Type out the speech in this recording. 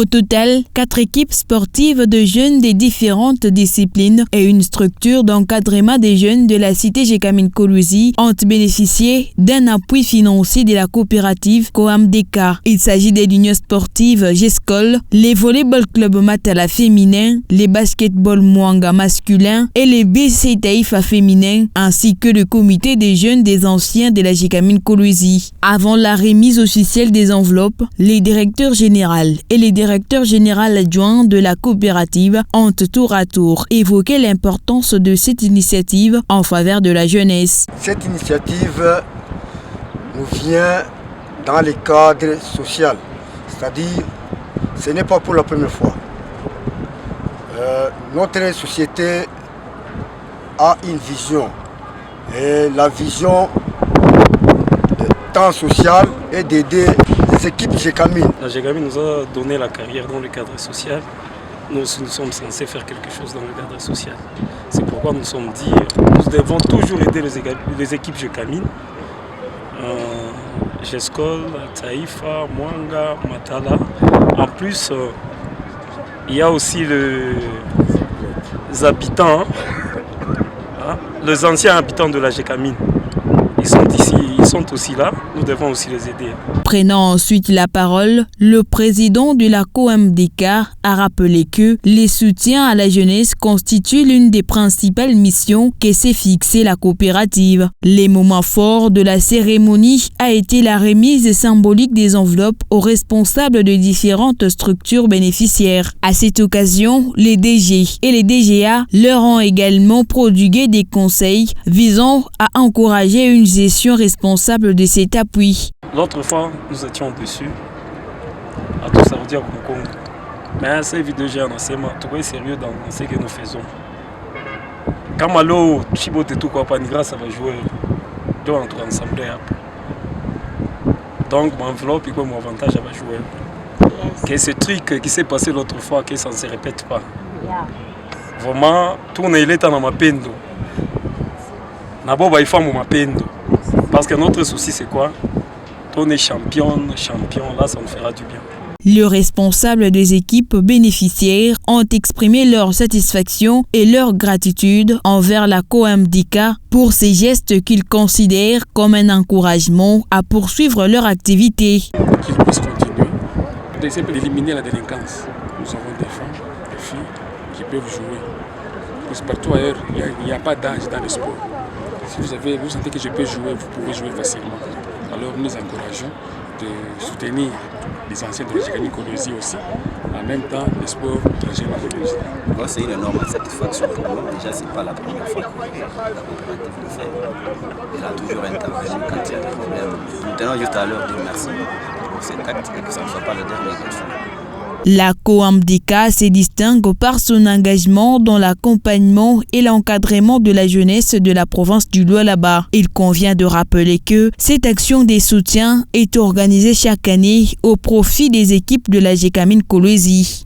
Au total, 4 équipes sportives de jeunes des différentes disciplines et une structure d'encadrement des jeunes de la cité Gécamine Kolwezi ont bénéficié d'un appui financier de la coopérative COAMDK. Il s'agit des l'Union sportive GESCOL, les volleyball club Matala féminin, les basketball Mwanga masculin et les BC Taïfa féminin, ainsi que le comité des jeunes des anciens de la Gécamine Kolwezi. Avant la remise officielle des enveloppes, les directeurs généraux et les directeurs généraux adjoints de la coopérative ont tour à tour évoqué l'importance de cette initiative en faveur de la jeunesse. Cette initiative nous vient dans le cadre social, c'est-à-dire ce n'est pas pour la première fois. Notre société a une vision et la vision tant sociale est d'aider les équipes Gécamine. La Gécamine nous a donné la carrière dans le cadre social. Nous sommes censés faire quelque chose dans le cadre social. C'est pourquoi nous sommes dit nous devons toujours aider les équipes Gécamine. GESCOL, Taïfa, Mwanga, Matala. En plus, il y a aussi les habitants, les anciens habitants de la Gécamine. Ils sont ici, ils sont aussi là, nous devons aussi les aider. Prenant ensuite la parole, le président de la COAMDK a rappelé que les soutiens à la jeunesse constituent l'une des principales missions que s'est fixée la coopérative. Les moments forts de la cérémonie a été la remise symbolique des enveloppes aux responsables de différentes structures bénéficiaires. À cette occasion, les DG et les DGA leur ont également prodigué des conseils visant à encourager une gestion responsable de cet appui. L'autre fois, nous étions dessus, à tout ça veut dire au Congo. Mais ces vidéos, j'ai un enseignement, tout est sérieux dans ce que nous faisons. Quand Malo, Chibote, tout quoi, Panigra, ça va jouer, deux entre ensemble. Donc, mon enveloppe et mon avantage, ça va jouer. Que ce truc qui s'est passé l'autre fois, que ça ne se répète pas. Vraiment, tout est dans ma peine. D'abord, il faut ma peine. Parce que notre souci, c'est quoi? On est champion, là, ça nous fera du bien. Les responsables des équipes bénéficiaires ont exprimé leur satisfaction et leur gratitude envers la COAMDK pour ces gestes qu'ils considèrent comme un encouragement à poursuivre leur activité. Qu'ils puissent continuer, d'essayer d'éliminer la délinquance. Nous avons des femmes, des filles qui peuvent jouer. Parce que partout ailleurs, il n'y a pas d'âge dans le sport. Si vous sentez que je peux jouer, vous pouvez jouer facilement. Alors nous encourageons de soutenir les anciens de la Gécamine Kolwezi aussi, en même temps le sport de la Gécamine Kolwezi. C'est une énorme satisfaction pour nous. Déjà, ce n'est pas la première fois que la coopérative le fait. Elle a toujours intervenu quand il y a des problèmes. Nous tenons juste à leur dire merci pour cet acte et que ça ne soit pas le dernier coup de fil. La COAMDK se distingue par son engagement dans l'accompagnement et l'encadrement de la jeunesse de la province du Lualaba. Il convient de rappeler que cette action des soutiens est organisée chaque année au profit des équipes de la Gécamine Kolwezi.